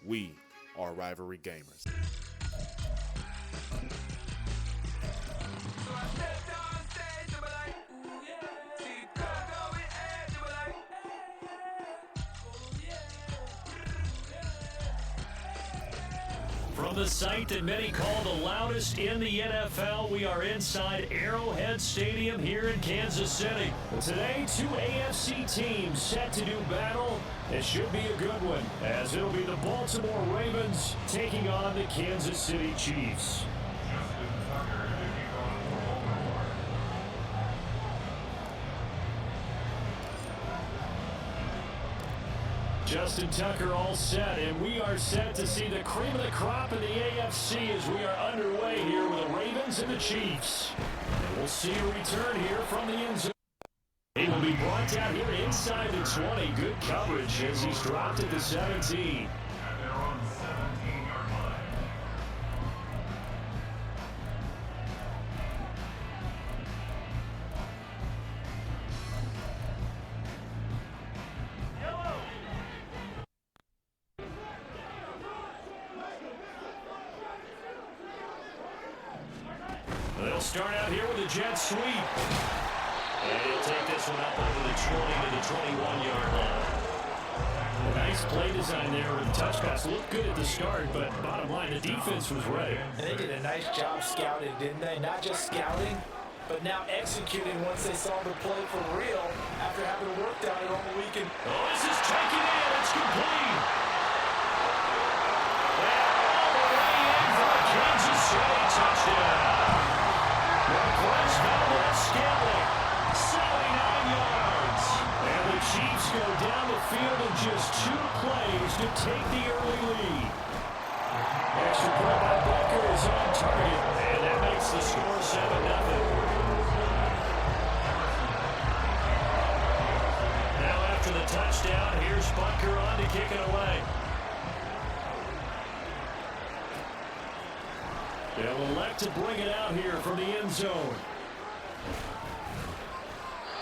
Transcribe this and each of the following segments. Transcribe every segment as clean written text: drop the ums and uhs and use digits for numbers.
We are Rivalry Gamers. From the site that many call the loudest in the NFL, we are inside Arrowhead Stadium here in Kansas City. Today, two AFC teams set to do battle. It should be a good one, as it'll be the Baltimore Ravens taking on the Kansas City Chiefs. Justin Tucker all set, and we are set to see the cream of the crop in the AFC as we are underway here with the Ravens and the Chiefs. And we'll see a return here from the end zone. He will be brought down here inside the 20. Good coverage as he's dropped at the 17. They'll start out here with a jet sweep. And he'll take this one up over the 20 to the 21-yard line. Nice play design there with the touch pass. Looked good at the start, but bottom line, the defense was ready. And they did a nice job scouting, didn't they? Not just scouting, but now executing once they saw the play for real after having worked on it all weekend. Oh, this is taken in. It's complete. And all the way in for a Kansas City touchdown. Request Valdez-Scantling, 79 yards. And the Chiefs go down the field in just 2 plays to take the early lead. Extra point by Becker is on target, and that makes the score 7-0. Now after the touchdown, here's Butker on to kick it away. They'll elect to bring it out here from the end zone.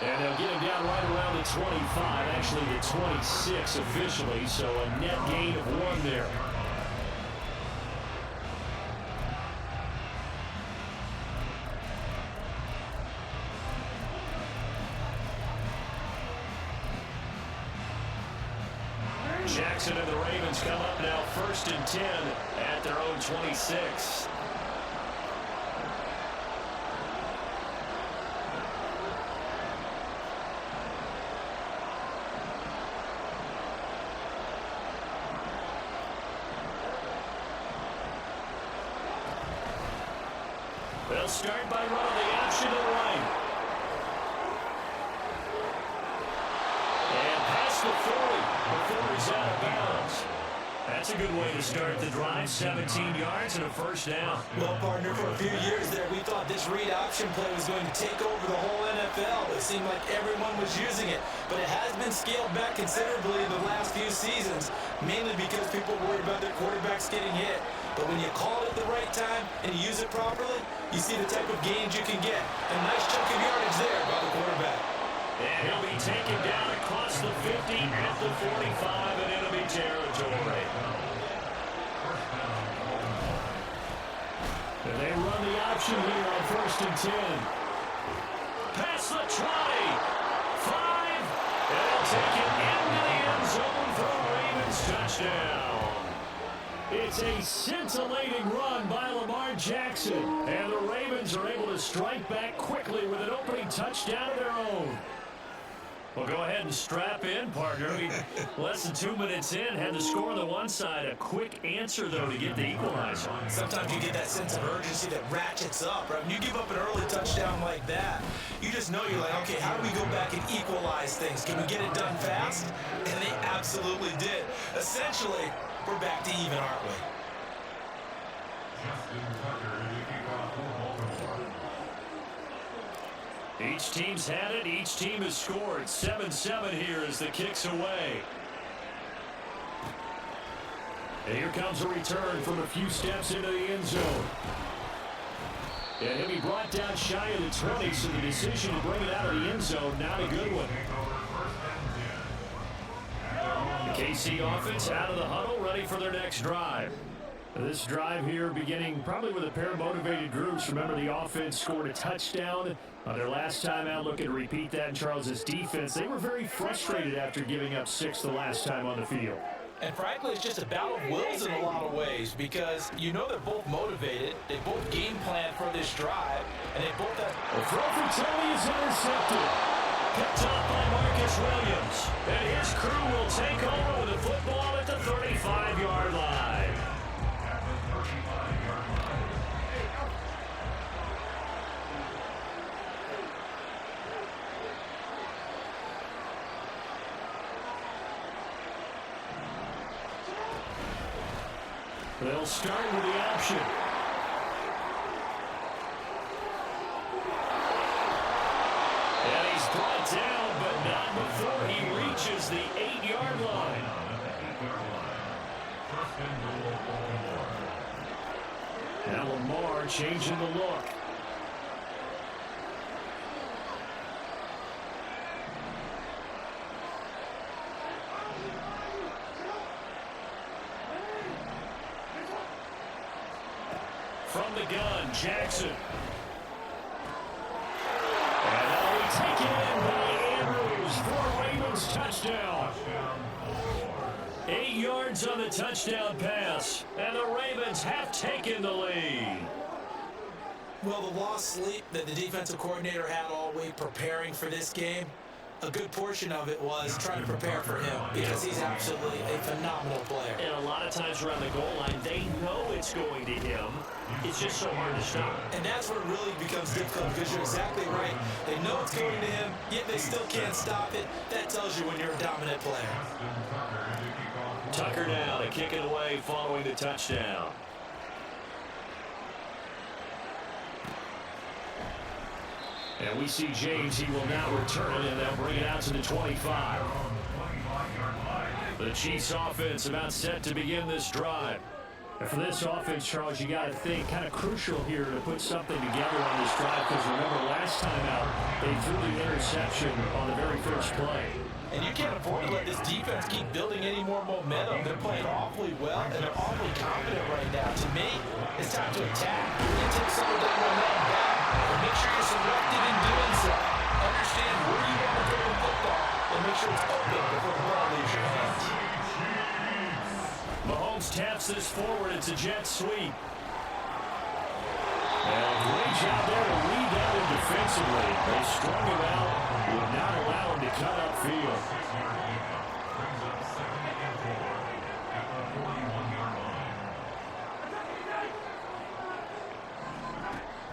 And they'll get him down right around the 25, actually the 26 officially, so a net gain of 1 there. Jackson and the Ravens come up now 1st and 10 at their own 26. They'll start by running the option to the right. And past the 40 before he's out of bounds. That's a good way to start the drive. 17 yards and a 1st down. Well, partner, for a few years there, we thought this read option play was going to take over the whole NFL. It seemed like everyone was using it, but it has been scaled back considerably in the last few seasons, mainly because people worry about their quarterbacks getting hit. But when you call it at the right time and you use it properly, you see the type of gains you can get. A nice chunk of yardage there by the quarterback. And he'll be taken down across the 50 at the 45 in enemy territory. And they run the option here on 1st and 10. Past the 20. 5. And they'll take it into the end zone for a Ravens touchdown. It's a scintillating run by Lamar Jackson. And the Ravens are able to strike back quickly with an opening touchdown of their own. Well, go ahead and strap in, partner. Less than 2 minutes in, had the score on the one side. A quick answer, though, to get the equalizer. Sometimes you get that sense of urgency that ratchets up, right? When you give up an early touchdown like that, you just know you're like, okay, how do we go back and equalize things? Can we get it done fast? And they absolutely did. Essentially, we're back to even, aren't we? Each team's had it. Each team has scored. 7-7 here as the kick's away. And here comes a return from a few steps into the end zone. And he'll be brought down shy of the 20, so the decision to bring it out of the end zone, not a good one. The KC offense out of the huddle, ready for their next drive. This drive here beginning probably with a pair of motivated groups. Remember, the offense scored a touchdown on their last time out. Looking to repeat that in Charles' defense. They were very frustrated after giving up 6 the last time on the field. And frankly, it's just a battle of wills in a lot of ways because you know they're both motivated. They both game plan for this drive, and they both have... The throw from Tony is intercepted. Picked off by Marcus Williams. And his crew will take over with the football at the 35-yard line. They'll start with the option. And he's brought down, but not before he reaches the 8-yard line. Now Lamar changing the look. From the gun, Jackson. And now we take it in by Andrews for Ravens touchdown. 8 yards on the touchdown pass, and the Ravens have taken the lead. Well, the lost sleep that the defensive coordinator had all week preparing for this game, a good portion of it was trying to prepare for him because he's absolutely a phenomenal player. And a lot of times around the goal line, they know it's going to him. It's just so hard to stop. And that's where it really becomes difficult because you're exactly right. They know it's going to him, yet they still can't stop it. That tells you when you're a dominant player. Tucker now to kick it away following the touchdown. And we see James. He will now return it, and they'll bring it out to the 25. The Chiefs offense about set to begin this drive. And for this offense, Charles, you got to think kind of crucial here to put something together on this drive because remember last time out, they threw the interception on the very first play. And you can't afford to let this defense keep building any more momentum. They're playing awfully well, and they're awfully confident right now. To me, it's time to attack. You take some of that momentum back, and make sure you're selective in doing so. Understand where you want to throw the football, and make sure it's open before the ball leaves your hands. Mahomes taps this forward. It's a jet sweep. And great job there to lead that in defensively. They strung him out, would not allow him to cut upfield.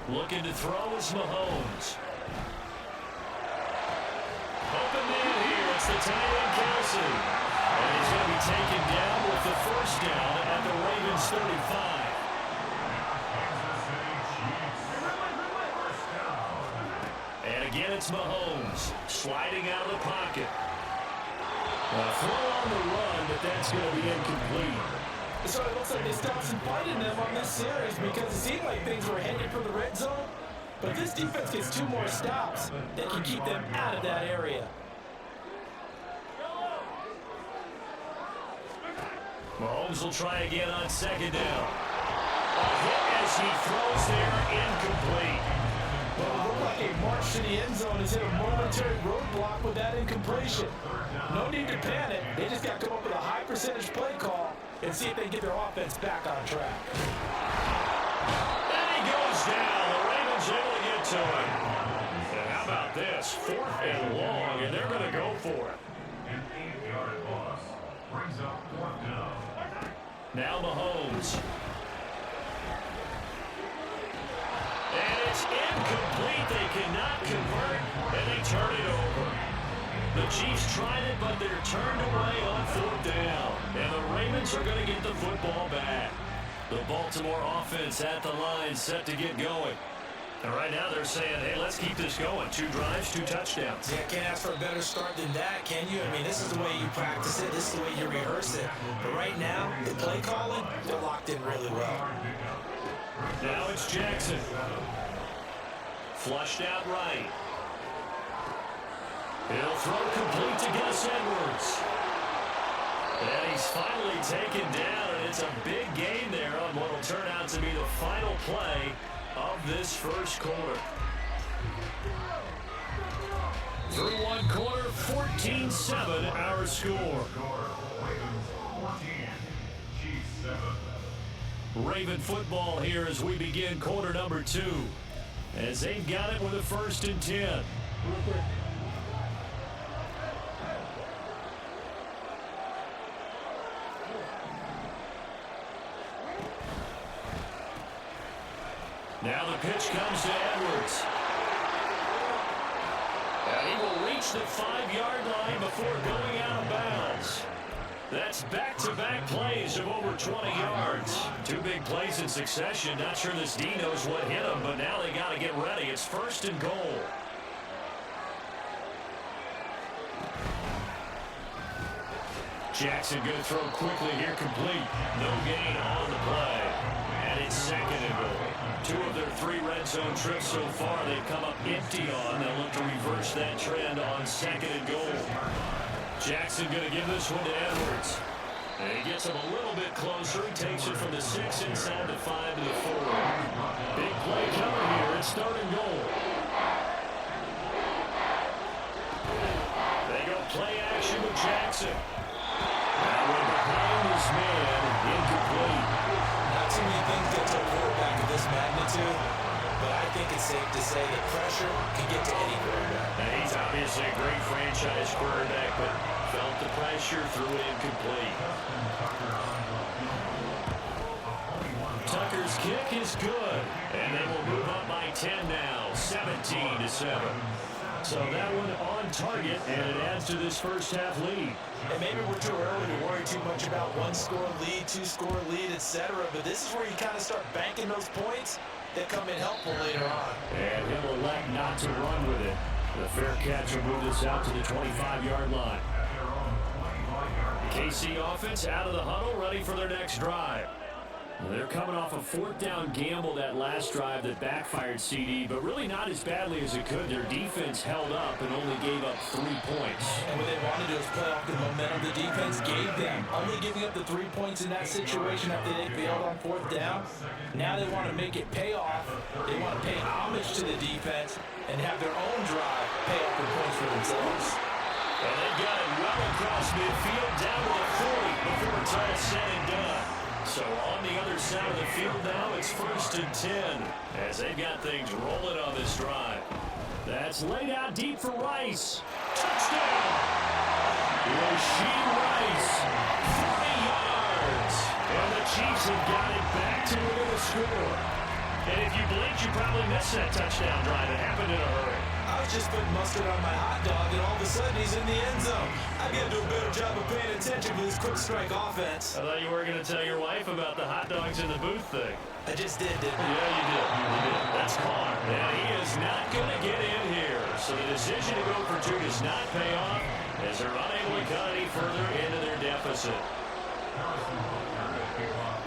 Looking to throw is Mahomes. Open man here. It's the tight end, Kelsey. And he's going to be taken down with the first down at the Ravens 35. And again, it's Mahomes sliding out of the pocket. A throw on the run, but that's going to be incomplete. So it looks like they stopped some fighting them on this series because it seemed like things were headed for the red zone. But if this defense gets 2 more stops, they can keep them out of that area. Mahomes will try again on second down. A hit as he throws there, incomplete. Well, it looked like a march to the end zone has hit a momentary roadblock with that incompletion. No need to panic. They just got to come up with a high percentage play call and see if they can get their offense back on track. And he goes down. The Ravens able to get to him. And how about this? 4th and long, and they're going to go for it. An 8-yard loss brings up 4th down. Now Mahomes. And it's incomplete. They cannot convert, and they turn it over. The Chiefs tried it, but they're turned away on 4th down. And the Ravens are going to get the football back. The Baltimore offense at the line set to get going. And right now they're saying, hey, let's keep this going. 2 drives, 2 touchdowns. Yeah, can't ask for a better start than that, can you? I mean, this is the way you practice it. This is the way you rehearse it. But right now, the play calling, they're locked in really well. Now it's Jackson. Flushed out right. He'll throw complete to Gus Edwards. And he's finally taken down, and it's a big gain there on what will turn out to be the final play of this first quarter. Through one quarter, 14-7 our score. Raven football here as we begin quarter number 2. As they've got it with a 1st and 10. Now the pitch comes to Edwards. And he will reach the 5-yard line before going out of bounds. That's back-to-back plays of over 20 yards. 2 big plays in succession. Not sure this D knows what hit him, but now they got to get ready. It's 1st and goal. Jackson going to throw quickly here, complete. No gain on the play. And it's 2nd and goal. 2 of their 3 red zone trips so far they've come up empty on. They'll look to reverse that trend on 2nd and goal. Jackson going to give this one to Edwards. And he gets him a little bit closer. He takes it from the 6 inside the 5 to the 4. Big play coming here. It's 3rd and goal. They go play action with Jackson. That one behind his man, incomplete. Not too many things get to a quarterback of this magnitude, but I think it's safe to say that pressure can get to any quarterback. Now, he's obviously a great franchise quarterback, but felt the pressure, threw it incomplete. Tucker's kick is good, and they will move up by 10 now, 17-7. So that one on target, and it adds to this first half lead. And maybe we're too early to worry too much about 1-score lead, 2-score lead, etc. But this is where you kind of start banking those points that come in helpful later on. And he'll elect not to run with it. The fair catch will move this out to the 25-yard line. The KC offense out of the huddle, ready for their next drive. They're coming off a 4th down gamble that last drive that backfired CD, but really not as badly as it could. Their defense held up and only gave up 3 points. And what they want to do is play off the momentum the defense gave them. Only giving up the 3 points in that situation after they failed on 4th down. Now they want to make it pay off. They want to pay homage to the defense and have their own drive pay off the points for themselves. And they got it well across midfield down to the 40 before it's all said and done. So on the other side of the field now, it's 1st and 10 as they've got things rolling on this drive. That's laid out deep for Rice. Touchdown! Rasheed Rice, 40 yards. And the Chiefs have got it back to within the score. And if you blinked, you probably missed that touchdown drive. It happened in a hurry. I was just putting mustard on my hot dog, and all of a sudden he's in the end zone. I got to do a better job of paying attention to this quick strike offense. I thought you were going to tell your wife about the hot dogs in the booth thing. I just did, didn't I? Yeah, you did. You did. That's Carr. And he is not going to get in here. So the decision to go for 2 does not pay off as they're unable to cut any further into their deficit.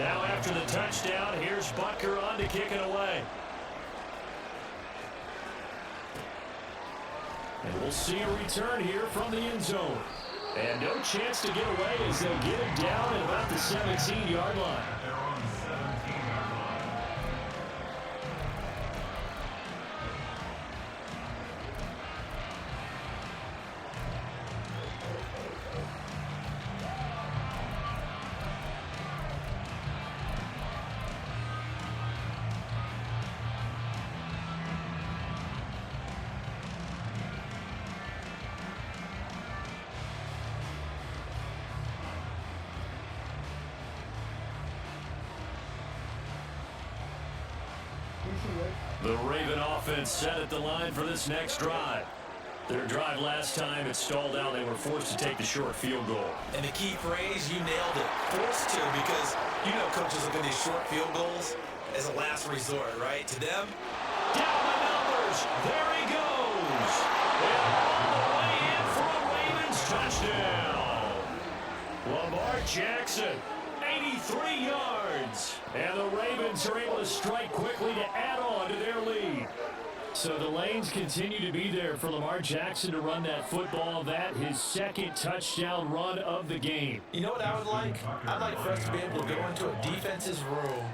Now after the touchdown, here's Butker on to kick it away. And we'll see a return here from the end zone. And no chance to get away as they'll get it down at about the 17-yard line. The Raven offense set at the line for this next drive. Their drive last time, it stalled out. They were forced to take the short field goal. And the key phrase, you nailed it. Forced to, because you know coaches look at these short field goals as a last resort, right? To them. Down the numbers. There he goes. And all the way in for a Ravens touchdown. Lamar Jackson, 83 yards. And the Ravens are able to strike quickly to add on to their lead. So the lanes continue to be there for Lamar Jackson to run that football. That his second touchdown run of the game. You know what I would like? I'd like for us to be able to go into a defense's room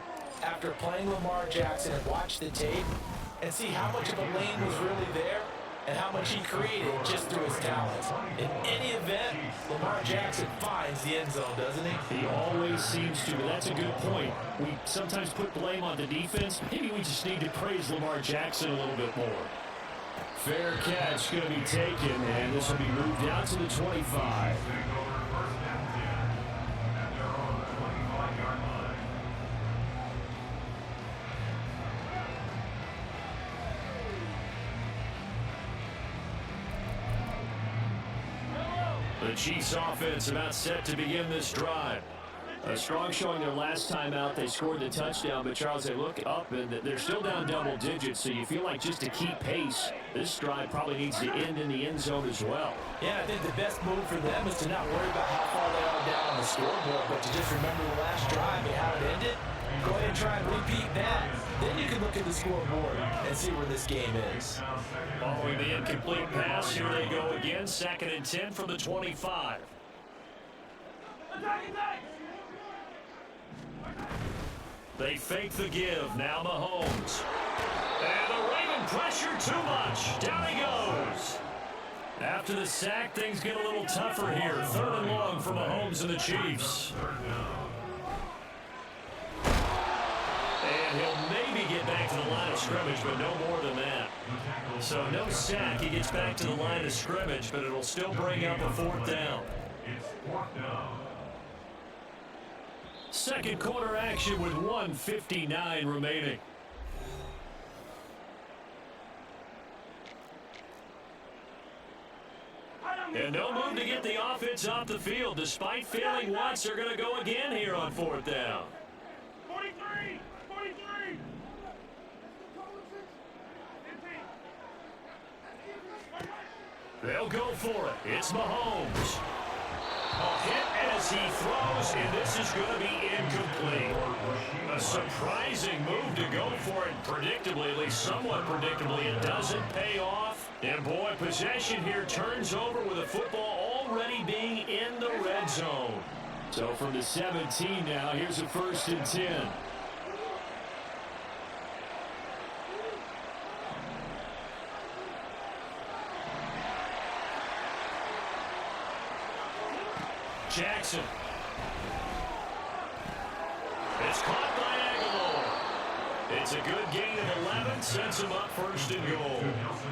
after playing Lamar Jackson and watch the tape and see how much of a lane was really there and how much he created just through his talents. In any event, Lamar Jackson finds the end zone, doesn't he? He always seems to, but that's a good point. We sometimes put blame on the defense. Maybe we just need to praise Lamar Jackson a little bit more. Fair catch going to be taken, and this will be moved out to the 25. The Chiefs offense about set to begin this drive. A strong showing their last time out. They scored the touchdown, but Charles, they look up and they're still down double digits, so you feel like just to keep pace, this drive probably needs to end in the end zone as well. Yeah, I think the best move for them is to not worry about how far they are down on the scoreboard, but to just remember the last drive and how it ended. Go ahead and try and repeat that. Then you can look at the scoreboard and see where this game is. Following the incomplete pass, here they go again. 2nd and 10 from the 25. They fake the give. Now Mahomes. And the Raven pressure too much. Down he goes. After the sack, things get a little tougher here. 3rd and long for Mahomes and the Chiefs. And he'll maybe get back to the line of scrimmage, but no more than that. So no sack. He gets back to the line of scrimmage, but it'll still bring up a 4th down. It's 4th down. Second quarter action with 1:59 remaining. And no move to get the offense off the field. Despite failing once, they're going to go again here on 4th down. 43! They'll go for it. It's Mahomes. A hit as he throws, and this is going to be incomplete. A surprising move to go for it predictably, at least somewhat predictably. It doesn't pay off. And boy, possession here turns over with the football already being in the red zone. So from the 17 now, here's a 1st and 10. Jackson. It's caught by Aguilar. It's a good gain of 11, sets him up 1st and goal.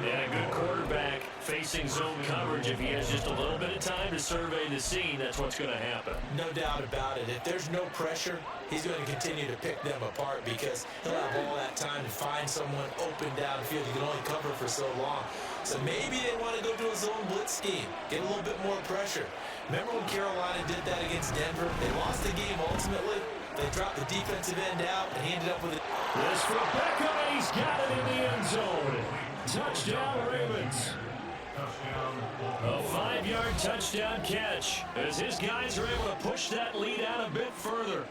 And a good quarterback facing zone coverage. If he has just a little bit of time to survey the scene, that's what's going to happen. No doubt about it. If there's no pressure, he's going to continue to pick them apart because he'll have all that time to find someone open downfield. He can only cover for so long. So maybe they want to go to a zone blitz scheme, get a little bit more pressure. Remember when Carolina did that against Denver? They lost the game ultimately. They dropped the defensive end out, and he ended up with it. This for Beckham, and he's got it in the end zone. Touchdown, Ravens. A 5-yard touchdown catch as his guys are able to push that lead out a bit further.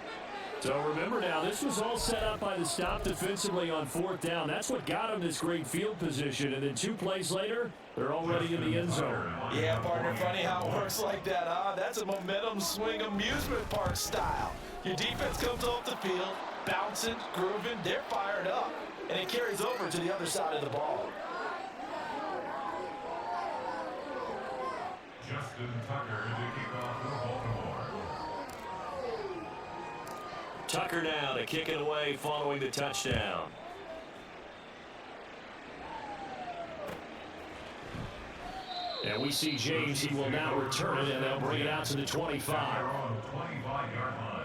So remember now, this was all set up by the stop defensively on 4th down. That's what got him this great field position. And then 2 plays later, they're already in the end zone. Yeah, partner, funny how it works like that, huh? That's a momentum swing amusement park style. Your defense comes off the field, bouncing, grooving, they're fired up. And it carries over to the other side of the ball. Justin Tucker to kick off for Baltimore. Tucker now to kick it away following the touchdown. And we see James, he will now return it, and they'll bring it out to the 25. On the 25-yard line.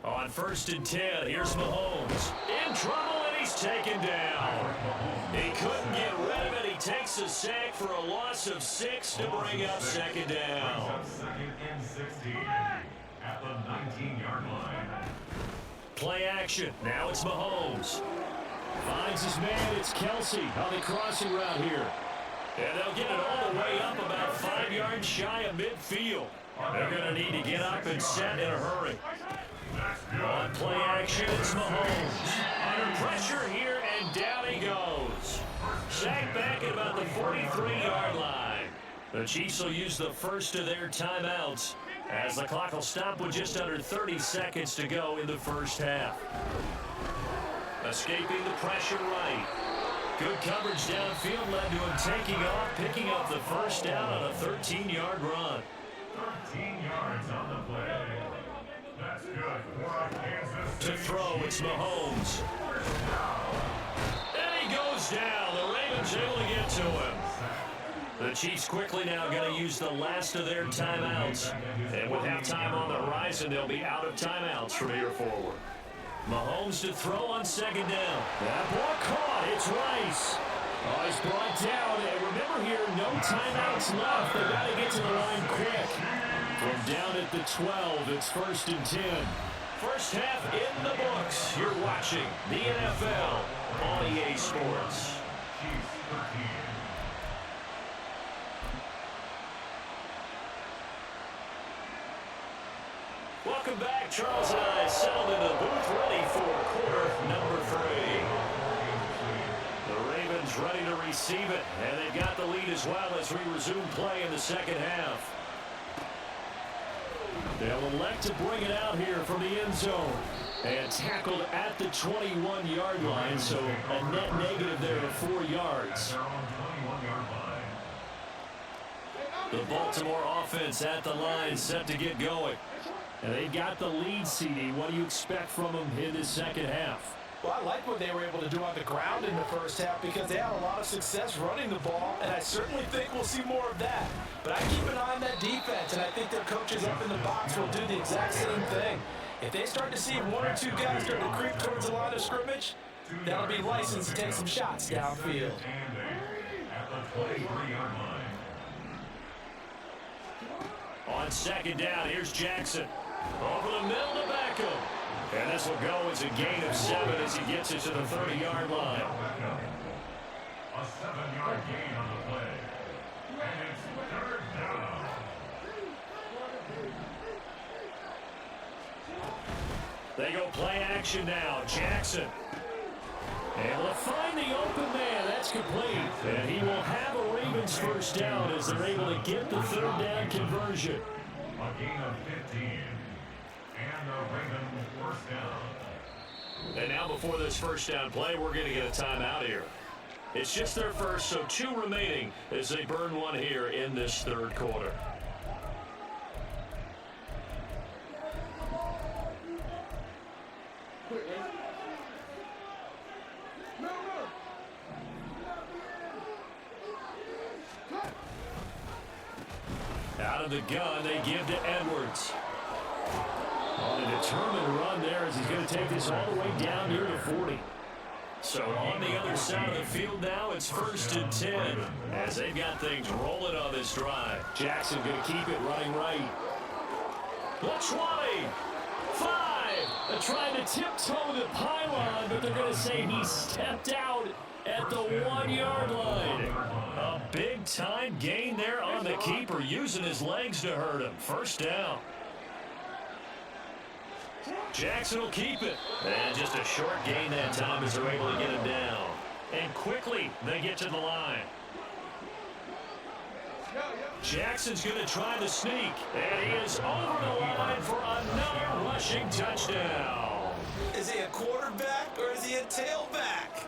On 1st and 10, here's Mahomes. In trouble, and he's taken down. He couldn't get rid of it. He takes a sack for a loss of 6 to bring up 2nd down. Second and 16 at the 19-yard line. Play action. Now it's Mahomes. Finds his man. It's Kelsey on the crossing route here. And they'll get it all the way up about 5 yards shy of midfield. They're going to need to get up and set in a hurry. On play action, it's Mahomes. Under pressure here, and down he goes. Sacked back at about the 43-yard line. The Chiefs will use the first of their timeouts as the clock will stop with just under 30 seconds to go in the first half. Escaping the pressure right. Good coverage downfield led to him taking off, picking up the first down on a 13-yard run. 13 yards on the play. That's good for Kansas City. To throw, it's Mahomes. And he goes down. The Ravens able to get to him. The Chiefs quickly now going to use the last of their timeouts. And with halftime on the horizon, they'll be out of timeouts from here forward. Mahomes to throw on second down. That ball caught. It's Rice. Oh, he's brought down. And remember here, no timeouts left. They've got to get to the line quick. From down at the 12, it's 1st and 10. First half in the books. You're watching the NFL on EA Sports. Chiefs 13. Welcome back. Charles and I settled in the booth ready for quarter number 3. The Ravens ready to receive it, and they've got the lead as well as we resume play in the second half. They'll elect to bring it out here from the end zone. And tackled at the 21-yard line, so a net negative there of 4 yards. Their own 21-yard line. The Baltimore offense at the line set to get going. And they got the lead, CD. What do you expect from them in this second half? Well, I like what they were able to do on the ground in the first half because they had a lot of success running the ball, and I certainly think we'll see more of that. But I keep an eye on that defense, and I think their coaches up in the box will do the exact same thing. If they start to see 1 or 2 guys start to creep towards the line of scrimmage, that'll be licensed to take some shots downfield. At the 23-yard line. On second down, here's Jackson. Over the middle to Beckham. And this will go as a gain of 7 as he gets it to the 30-yard line. A 7-yard gain on the play. And it's 3rd down. They go play action now. Jackson. Able to find the open man. That's complete. And he will have a Ravens first down as they're able to get the 3rd down conversion. A gain of 15. And the Ravens first down. And now before this first down play, we're going to get a timeout here. It's just their first, so 2 remaining as they burn one here in this 3rd quarter. Out of the gun, they give to Edwards. On a determined run there as he's going to take this all the way down near the 40. So on the other side of the field now, it's 1st and 10 as they've got things rolling on this drive. Jackson going to keep it running right. The 20, 5. They're trying to tiptoe the pylon, but they're going to say he stepped out at the 1-yard line. A big-time gain there on the keeper, using his legs to hurt him. First down. Jackson will keep it. And just a short gain that time as they're able to get him down. And quickly, they get to the line. Jackson's going to try the sneak. And he is over the line for another rushing touchdown. Is he a quarterback or is he a tailback?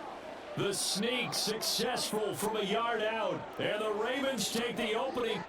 The sneak successful from a yard out. And the Ravens take the opening